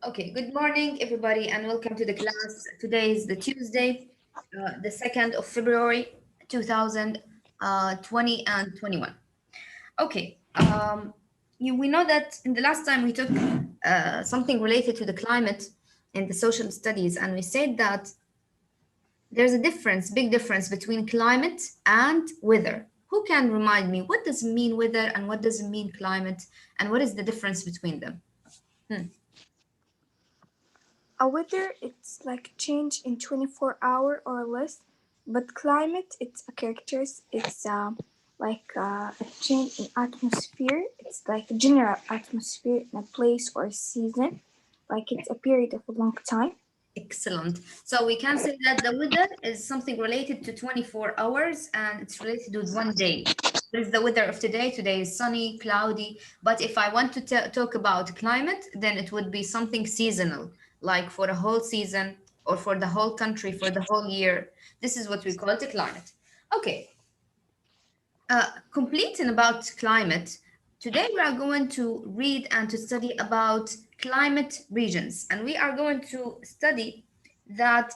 Okay, good morning, everybody, and welcome to the class. Today is the Tuesday, the 2nd of February, 2020 and 21. Okay, we know that in the last time we took something related to the climate in the social studies, and we said that there's a difference, big difference between climate and weather. Who can remind me what does it mean weather and what does it mean climate, and what is the difference between them? A weather it's like change in 24 hour or less, but climate it's a characters. It's a change in atmosphere. It's like a general atmosphere in a place or season, like it's a period of a long time. Excellent. So we can say that the weather is something related to 24 hours and it's related with one day. This is the weather of today. Today is sunny, cloudy. But if I want to talk about climate, then it would be something seasonal, like for a whole season or for the whole country, for the whole year. This is what we call the climate. Okay, completing about climate, today we are going to read and to study about climate regions. And we are going to study that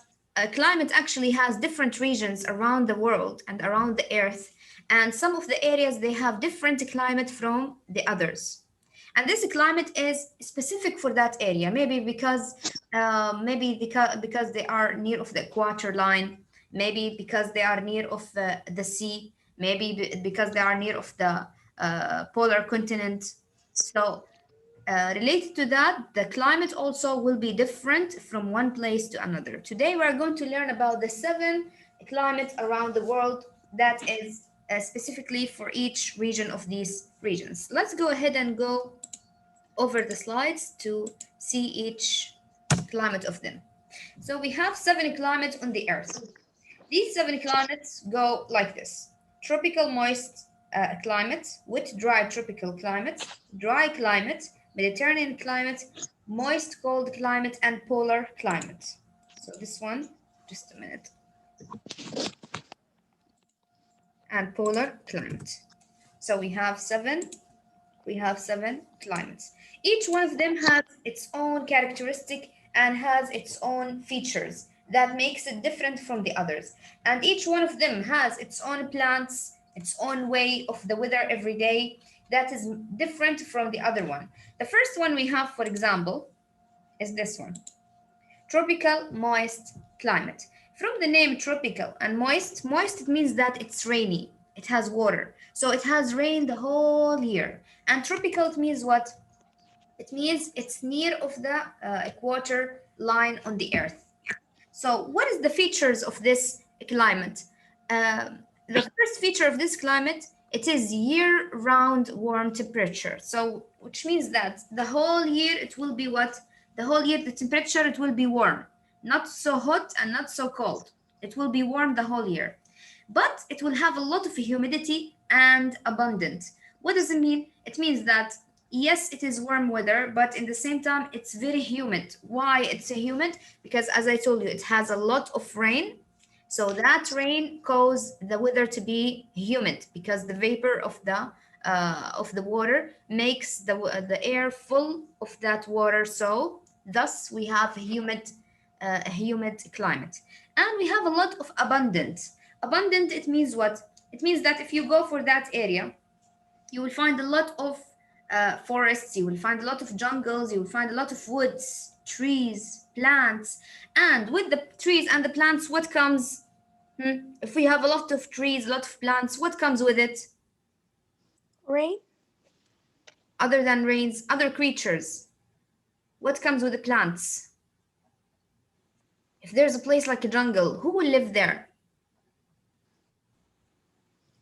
climate actually has different regions around the world and around the earth. And some of the areas, they have different climate from the others. And this climate is specific for that area, maybe because they are near of the equator line, maybe because they are near of the sea, maybe because they are near of the polar continent. So related to that, the climate also will be different from one place to another. Today we are going to learn about the 7 climates around the world that is specifically for each region of these regions. Let's go ahead and go over the slides to see each climate of them. So we have 7 climates on the earth. These 7 climates go like this: tropical moist climate, wet dry tropical climate, dry climate, Mediterranean climate, moist cold climate, and polar climate. So this one, just a minute, and polar climate. So we have seven climates. Each one of them has its own characteristic and has its own features that makes it different from the others. And each one of them has its own plants, its own way of the weather every day that is different from the other one. The first one we have, for example, is this one: tropical moist climate. From the name tropical and moist, moist it means that it's rainy, it has water. So it has rain the whole year. And tropical it means what? It means it's near of the equator line on the earth. So what is the features of this climate? The first feature of this climate, it is year-round warm temperature. So which means that the whole year it will be what? The whole year the temperature it will be warm, not so hot and not so cold. It will be warm the whole year. But it will have a lot of humidity and abundant. What does it mean? It means that yes, it is warm weather, but in the same time, it's very humid. Why it's humid? Because as I told you, it has a lot of rain. So that rain causes the weather to be humid because the vapor of the water makes the air full of that water. So thus we have a humid climate, and we have a lot of abundant. Abundant it means what? It means that if you go for that area, you will find a lot of forests, you will find a lot of jungles, you will find a lot of woods, trees, plants. And with the trees and the plants, what comes? If we have a lot of trees, a lot of plants, what comes with it? Rain, Other than rains, other creatures. What comes with the plants? If there's a place like a jungle, who will live there?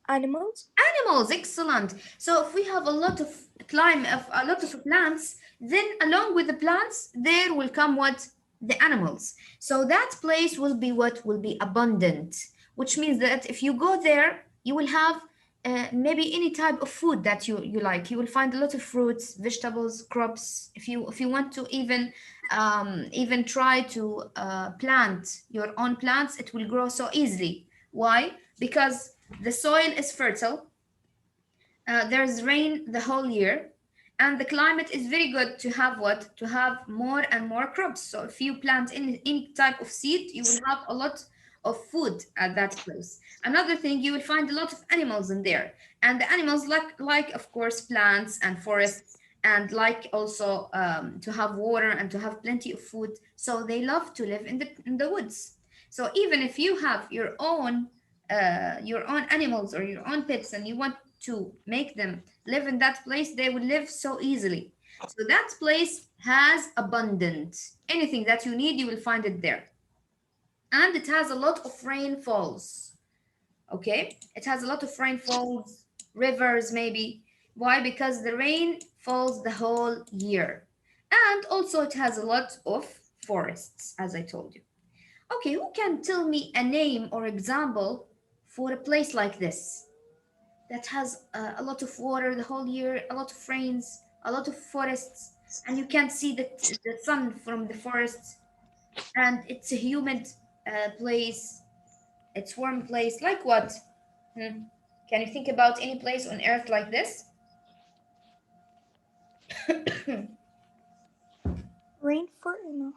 animals, Animals, excellent. So if we have a lot of a lot of plants, then along with the plants, there will come what? The animals. So that place will be what? Will be abundant, which means that if you go there, you will have maybe any type of food that you like. You will find a lot of fruits, vegetables, crops. If you want to even try to plant your own plants, it will grow so easily. Why? Because the soil is fertile, there's rain the whole year, And the climate is very good to have what? To have more and more crops. So if you plant any type of seed, you will have a lot of food at that place. Another thing, you will find a lot of animals in there. And the animals like of course, plants and forests, and like also to have water and to have plenty of food. So they love to live in the woods. So even if you have your own animals or your own pets and you want to make them live in that place, they will live so easily. So that place has abundant. Anything that you need, you will find it there. And it has a lot of rainfalls. Okay? It has a lot of rainfalls, rivers maybe. Why? Because the rain falls the whole year. And also it has a lot of forests, as I told you. Okay, who can tell me a name or example for a place like this that has a lot of water the whole year, a lot of rains, a lot of forests, and you can't see the sun from the forests, and it's a humid place, it's warm place. Like what? Hmm. Can you think about any place on Earth like this? Rainforest, no.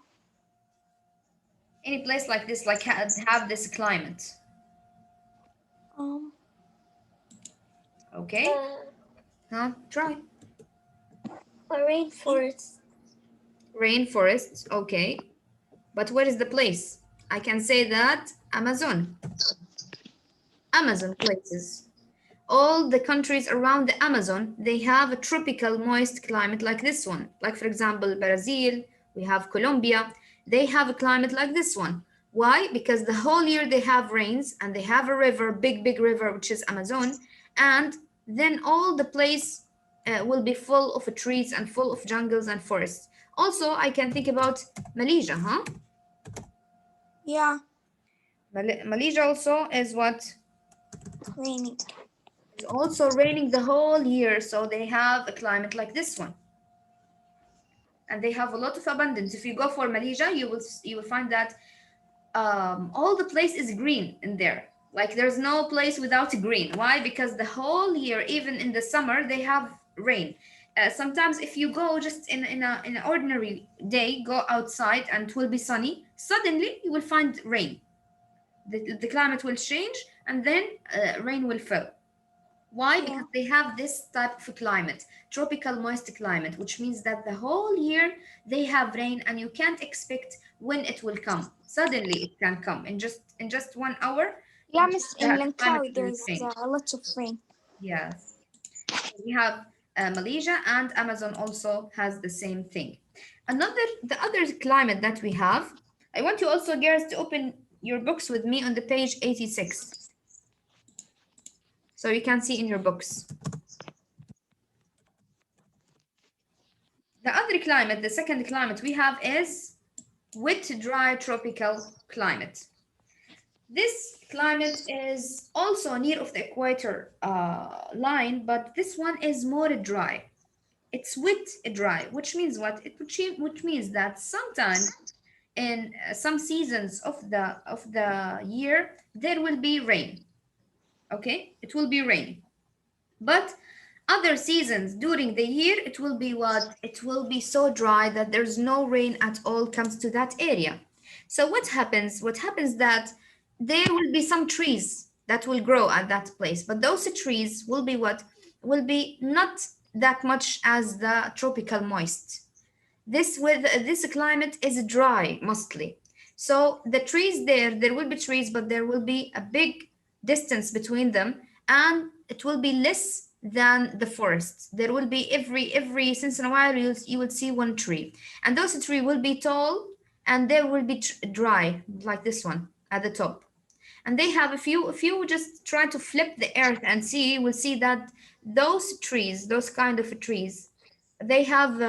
Any place like this, like have this climate? Um, Okay, huh? Try. A rainforest. Rainforests, okay. But where is the place? I can say that Amazon. Amazon places. All the countries around the Amazon, they have a tropical moist climate like this one. Like for example, Brazil, we have Colombia, they have a climate like this one. Why? Because the whole year they have rains and they have a river, big river, which is Amazon. And then all the place will be full of trees and full of jungles and forests. Also, I can think about Malaysia, huh? yeah, Malaysia also is what? raining. It's also raining the whole year, so they have a climate like this one. And they have a lot of abundance. If you go for Malaysia, you will find that all the place is green in there. Like there's no place without green. Why? Because the whole year, even in the summer, they have rain. Sometimes if you go just in an ordinary day, go outside and it will be sunny, suddenly you will find rain. The climate will change and then rain will fall. Why? Yeah, Because they have this type of climate, tropical moist climate, which means that the whole year they have rain and you can't expect when it will come. Suddenly it can come in just 1 hour. yeah, Miss. In The climate Langkawi, will there's change. a lot of rain. Yes. We have Malaysia, and Amazon also has the same thing. The other climate that we have, I want you also, girls, to open your books with me on the page 86. So you can see in your books. The other climate, the second climate we have is wet, dry, tropical climate. This climate is also near of the equator line, but this one is more dry. It's wet, dry, which means what? Which means that sometimes in some seasons of the year there will be rain. Okay, it will be rain. But other seasons during the year, it will be what? It will be so dry that there's no rain at all comes to that area. So what happens? What happens that there will be some trees that will grow at that place, but those trees will be what? Will be not that much as the tropical moist. This climate is dry mostly. So the trees there will be trees, but there will be a big distance between them, and it will be less than the forests. There will be every since in a while you will see one tree, and those tree will be tall, and they will be dry like this one at the top. And they have, if you just try to flip the earth and see, you will see that those trees, those kind of trees, they have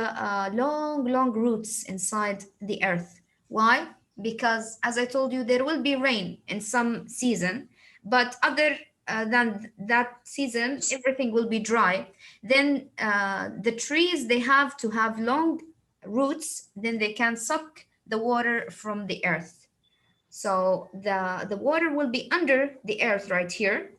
long roots inside the earth. Why? Because as I told you, there will be rain in some season, but other than that season, everything will be dry. Then the trees, they have to have long roots, then they can suck the water from the earth. So the water will be under the earth right here.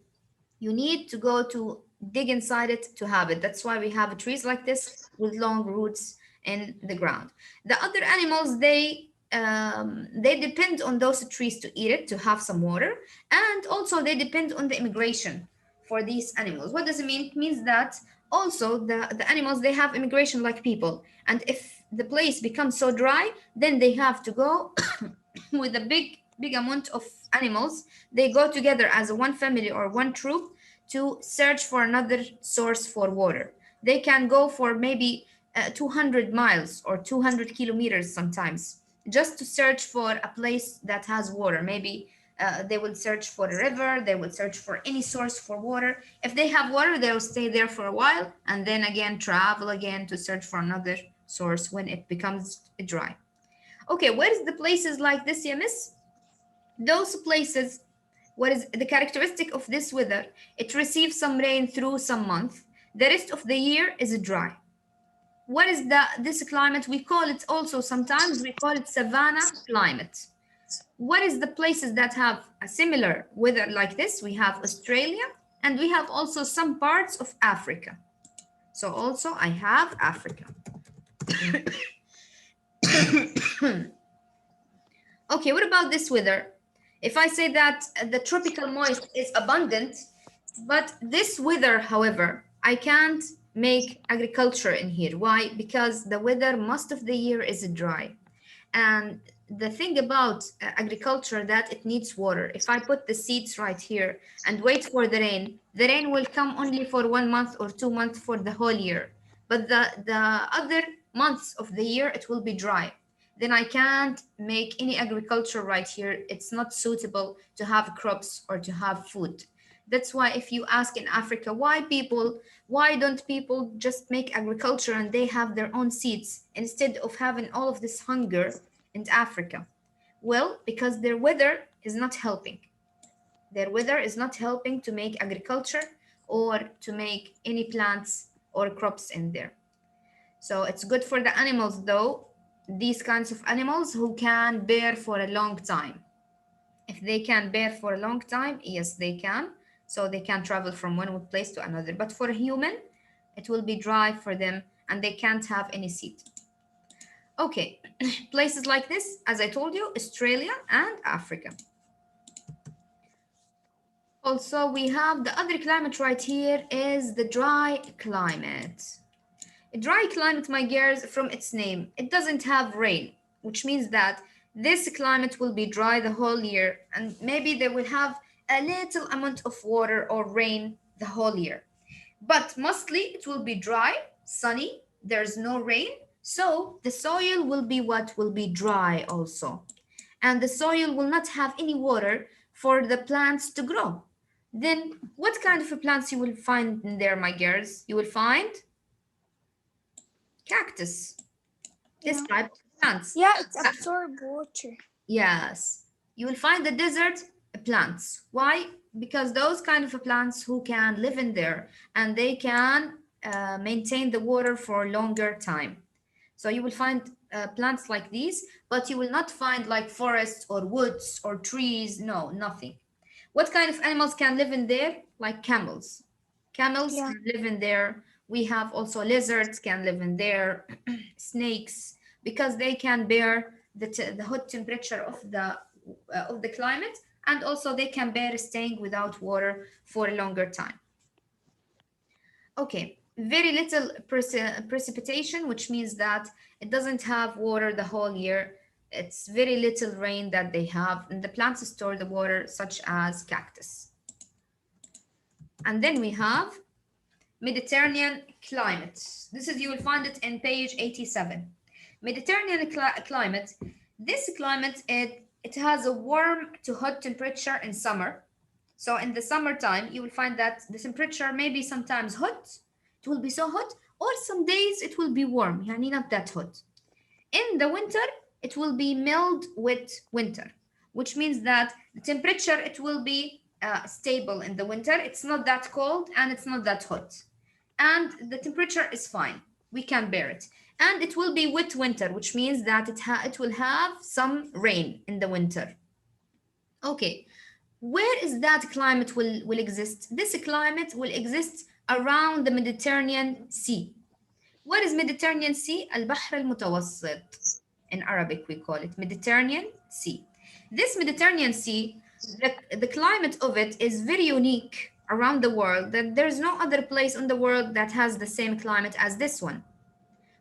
You need to go to dig inside it to have it. That's why we have trees like this with long roots in the ground. The other animals, they depend on those trees to eat it, to have some water, and also they depend on the immigration for these animals. What does it mean? It means that also the animals, they have immigration like people, and if the place becomes so dry, then they have to go with a big amount of animals. They go together as a one family or one troop to search for another source for water. They can go for maybe 200 miles or 200 kilometers sometimes just to search for a place that has water. Maybe they will search for a river, they will search for any source for water. If they have water, they will stay there for a while and then again travel again to search for another source when it becomes dry. Okay, where is the places like this, yeah, miss? Those places, what is the characteristic of this weather? It receives some rain through some month. The rest of the year is dry. What is this climate? We call it also, sometimes we call it savanna climate. What is the places that have a similar weather like this? We have Australia and we have also some parts of Africa. So also I have Africa. Okay, what about this weather? If I say that the tropical moist is abundant, but this weather, however, I can't make agriculture in here. Why? Because the weather most of the year is dry. And the thing about agriculture, that it needs water. If I put the seeds right here and wait for the rain will come only for 1 month or 2 months for the whole year. But the other months of the year, it will be dry. Then I can't make any agriculture right here. It's not suitable to have crops or to have food. That's why if you ask in Africa, why don't people just make agriculture and they have their own seeds instead of having all of this hunger in Africa? Well, because their weather is not helping. Their weather is not helping to make agriculture or to make any plants or crops in there. So it's good for the animals though, these kinds of animals who can bear for a long time. If they can bear for a long time, yes, they can. So they can travel from one place to another. But for a human, it will be dry for them and they can't have any seed. Okay, places like this, as I told you, Australia and Africa. Also, we have the other climate right here is the dry climate. A dry climate, my girls, from its name, it doesn't have rain, which means that this climate will be dry the whole year and maybe they will have a little amount of water or rain the whole year. But mostly it will be dry, sunny, there's no rain, so the soil will be what will be dry also. And the soil will not have any water for the plants to grow. Then what kind of plants you will find in there, my girls? You will find cactus, this Yeah. type of plants. Yeah, it absorbs water. Yes, you will find the desert plants. Why? Because those kind of plants who can live in there and they can maintain the water for a longer time. So you will find plants like these, but you will not find like forests or woods or trees. No, nothing. What kind of animals can live in there? Like camels. Camels Yeah. can live in there. We have also lizards can live in there, snakes, because they can bear the hot temperature of the climate, and also they can bear staying without water for a longer time. Okay, very little precipitation, which means that it doesn't have water the whole year. It's very little rain that they have, and the plants store the water, such as cactus. And then we have Mediterranean climate. This is, you will find it in page 87. Mediterranean climate. This climate, it has a warm to hot temperature in summer. So in the summertime, you will find that the temperature may be sometimes hot. It will be so hot, or some days it will be warm, yani not that hot. In the winter, it will be mild with winter, which means that the temperature, it will be stable in the winter. It's not that cold and it's not that hot. And the temperature is fine. We can bear it. And it will be wet winter, which means that it will have some rain in the winter. Okay, where is that climate will exist? This climate will exist around the Mediterranean Sea. What is Mediterranean Sea? البحر المتوسط. In Arabic, we call it Mediterranean Sea. This Mediterranean Sea, the climate of it is very unique around the world, that there's no other place in the world that has the same climate as this one.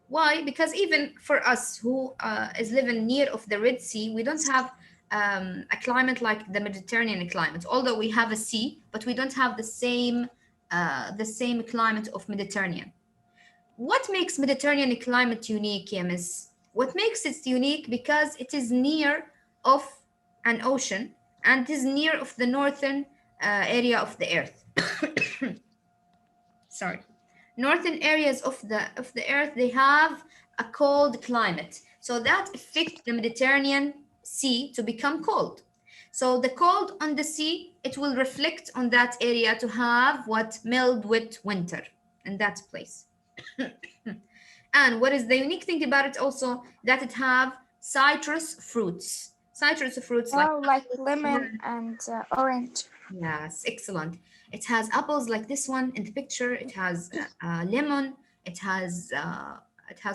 Why? Because even for us who is living near of the Red Sea, we don't have a climate like the Mediterranean climate. Although we have a sea, but we don't have the same climate of Mediterranean. What makes Mediterranean climate unique, Yemis? What makes it unique because it is near of an ocean and it is near of the northern area of the earth. Sorry. Northern areas of the earth, they have a cold climate. So that affects the Mediterranean Sea to become cold. So the cold on the sea, it will reflect on that area to have what mild, wet winter in that place. And what is the unique thing about it also, that it have citrus fruits. Citrus fruits like lemon and orange. Yes, excellent. It has apples like this one in the picture. It has lemon. It has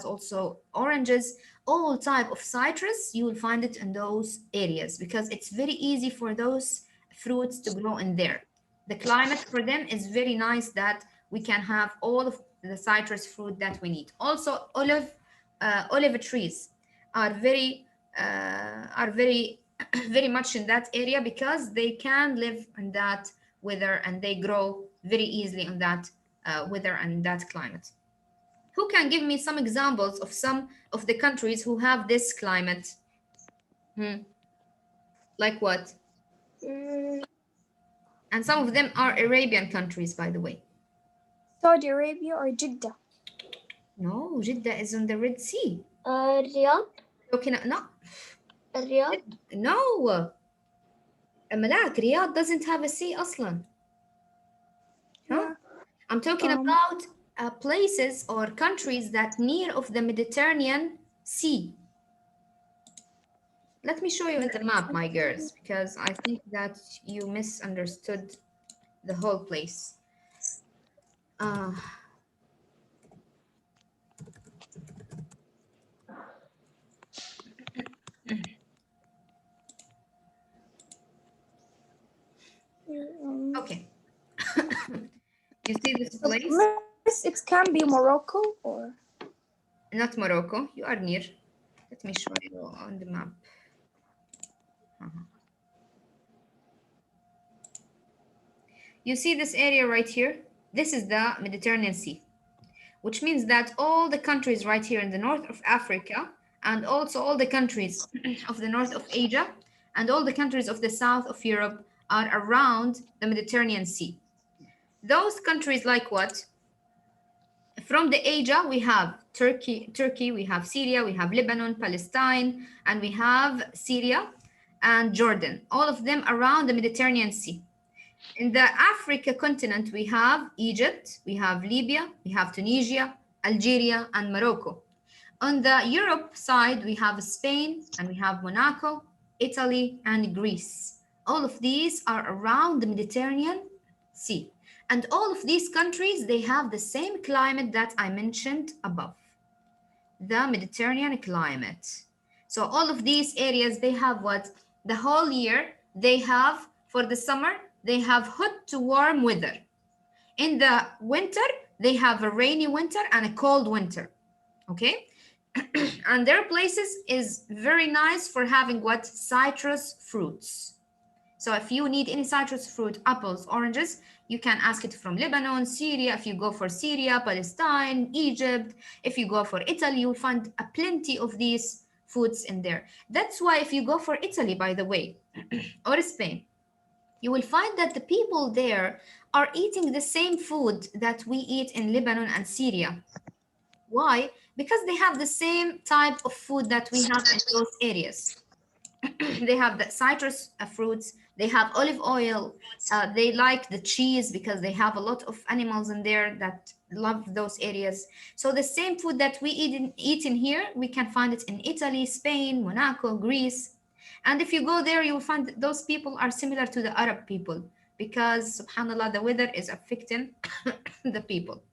also oranges. All type of citrus, you will find it in those areas because it's very easy for those fruits to grow in there. The climate for them is very nice that we can have all of the citrus fruit that we need. Also, olive trees are very very much in that area because they can live in that weather and they grow very easily in that weather and that climate. Who can give me some examples of some of the countries who have this climate? Like what? And some of them are Arabian countries, by the way. Saudi Arabia or Jeddah? No, Jeddah is on the Red Sea. Riyadh. No. Riyadh. No. Malak, Riyadh doesn't have a sea أصلا. Yeah. I'm talking about places or countries that near of the Mediterranean Sea. Let me show you in the map, my girls, because I think that you misunderstood the whole place. Okay. You see this place? Miss, it can be Morocco or? Not Morocco. You are near. Let me show you on the map. You see this area right here? This is the Mediterranean Sea, which means that all the countries right here in the north of Africa, and also all the countries of the north of Asia, and all the countries of the south of Europe are around the Mediterranean Sea. Those countries like what? From the Asia, we have Turkey, we have Syria, we have Lebanon, Palestine, and we have Syria and Jordan, all of them around the Mediterranean Sea. In the Africa continent, we have Egypt, we have Libya, we have Tunisia, Algeria, and Morocco. On the Europe side, we have Spain, and we have Monaco, Italy, and Greece. All of these are around the Mediterranean Sea. And all of these countries, they have the same climate that I mentioned above, the Mediterranean climate. So all of these areas, they have what? The whole year, they have, for the summer, they have hot to warm weather. In the winter, they have a rainy winter and a cold winter, okay? And their places is very nice for having what? Citrus fruits. So if you need any citrus fruit, apples, oranges, you can ask it from Lebanon, Syria. If you go for Syria, Palestine, Egypt, if you go for Italy, you'll find a plenty of these foods in there. That's why if you go for Italy, by the way, or Spain, you will find that the people there are eating the same food that we eat in Lebanon and Syria. Why? Because they have the same type of food that we have in those areas. They have the citrus fruits, they have olive oil, they like the cheese because they have a lot of animals in there that love those areas. So the same food that we eat in here, we can find it in Italy, Spain, Monaco, Greece. And if you go there, you'll find that those people are similar to the Arab people. because subhanallah the weather is affecting the people.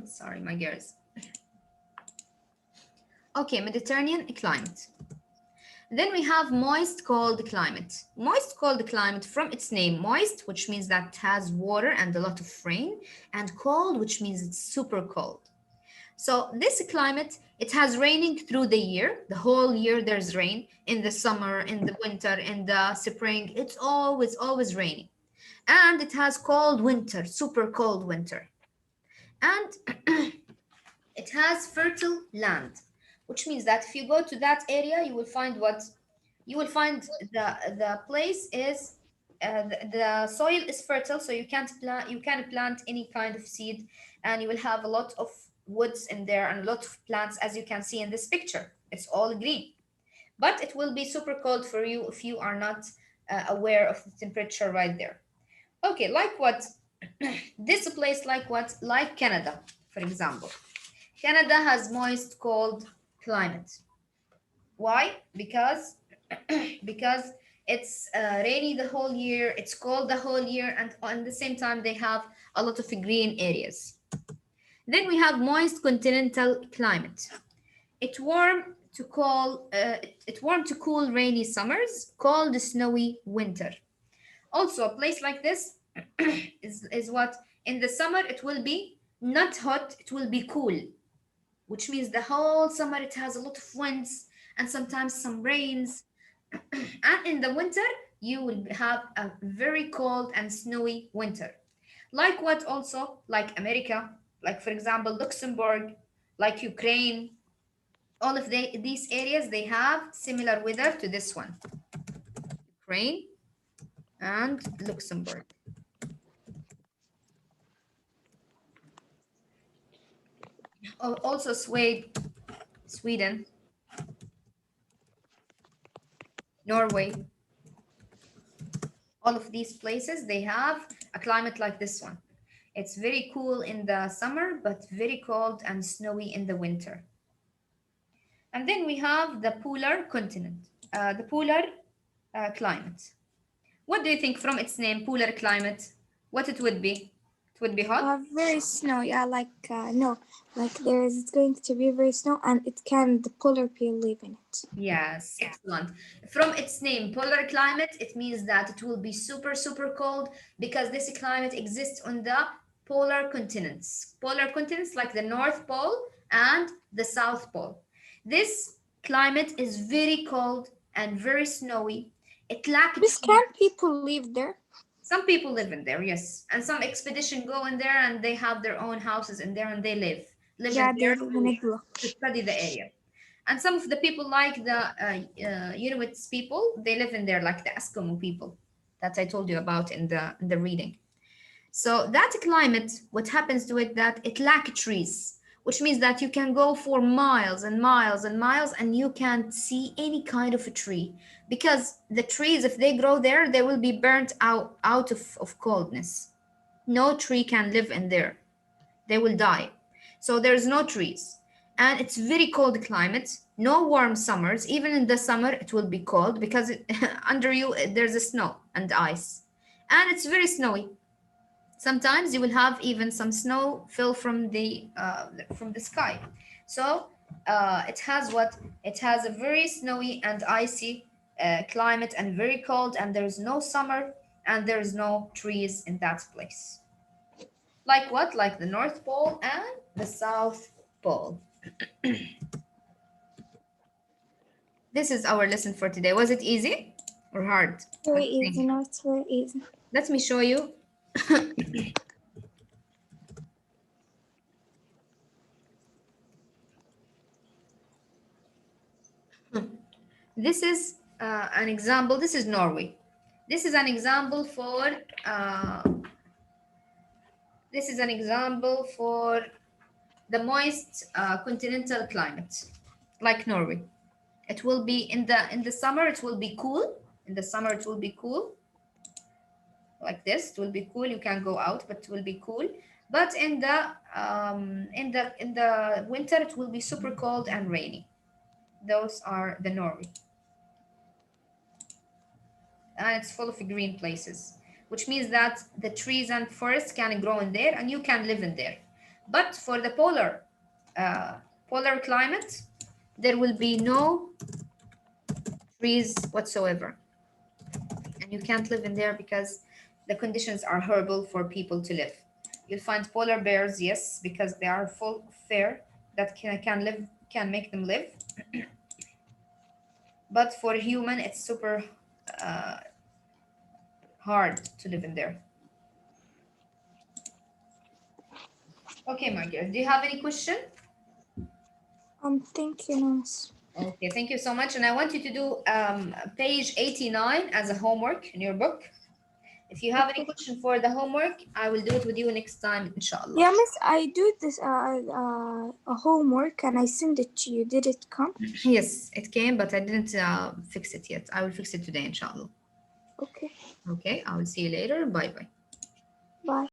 Sorry, my girls. Okay, Mediterranean climate. Then we have moist cold climate. Moist cold climate, from its name, moist, which means that it has water and a lot of rain, and cold, which means it's super cold. So this climate, it has raining through the year. The whole year there's rain. In the summer, in the winter, in the spring, it's always raining. And it has cold winter, super cold winter. And it has fertile land, which means that if you go to that area, you will find what? You will find the place is the soil is fertile, so you can plant any kind of seed, and you will have a lot of woods in there and a lot of plants, as you can see in this picture. It's all green, but it will be super cold for you if you are not aware of the temperature right there. Okay, like what? This place, like what? Like Canada, for example. Canada has moist, cold climate. Why? Because because it's rainy the whole year, it's cold the whole year, and at the same time they have a lot of green areas. Then we have moist continental climate. It warm to cool rainy summers, cold snowy winter. Also, a place like this is what in the summer it will be not hot, it will be cool, which means the whole summer it has a lot of winds and sometimes some rains. And in the winter, you will have a very cold and snowy winter. Like what also? Like America, like for example, Luxembourg, like Ukraine. All of these areas, they have similar weather to this one. Ukraine and Luxembourg. Also Sweden, Norway. All of these places, they have a climate like this one. It's very cool in the summer, but very cold and snowy in the winter. And then we have the polar continent, the polar climate. What do you think from its name, polar climate? What it would be? It would be hot? Very snow. Yeah, no, like it's going to be very snow, and the polar bear live in it. Yes, excellent. From its name, polar climate, it means that it will be super, super cold because this climate exists on the polar continents. Polar continents like the North Pole and the South Pole. This climate is very cold and very snowy. It lacks. Can people live there? Some people live in there, yes. And some expedition go in there and they have their own houses in there and they live in there to study the area. And some of the people like the Inuit people, they live in there like the Eskimo people that I told you about in the reading. So that climate, what happens to it, that it lacks trees, which means that you can go for miles and miles and miles and you can't see any kind of a tree, because the trees, if they grow there, they will be burnt out of coldness. No tree can live in there. They will die. So there's no trees. And it's very cold climate, no warm summers. Even in the summer, it will be cold because under you, there's a snow and ice. And it's very snowy. Sometimes you will have even some snow fell from the sky. So it has what? It has a very snowy and icy climate and very cold, and there's no summer and there's no trees in that place. Like what? Like the North Pole and the South Pole. This is our lesson for today. Was it easy or hard? Very easy. No, it's very easy. Let me show you. This is an example. This is Norway. This is an example for the moist continental climate, like Norway. It will be in the summer. It will be cool. In the summer, it will be cool. Like this, it will be cool. You can go out, but it will be cool. But in the winter, it will be super cold and rainy. Those are the Norway. and it's full of green places, which means that the trees and forests can grow in there and you can live in there. But for the polar climate, there will be no trees whatsoever. And you can't live in there because the conditions are horrible for people to live. You'll find polar bears, yes, because they are full of fur that can make them live. But for a human, it's super uh, hard to live in there. Okay, Margaret, do you have any question? Thank you, Nance. Okay, thank you so much. And I want you to do page 89 as a homework in your book. If you have any question for the homework, I will do it with you next time, inshallah. Yeah, Miss, I do this a homework and I send it to you. Did it come? Yes, it came, but I didn't fix it yet. I will fix it today, inshallah. Okay. Okay, I will see you later. Bye bye.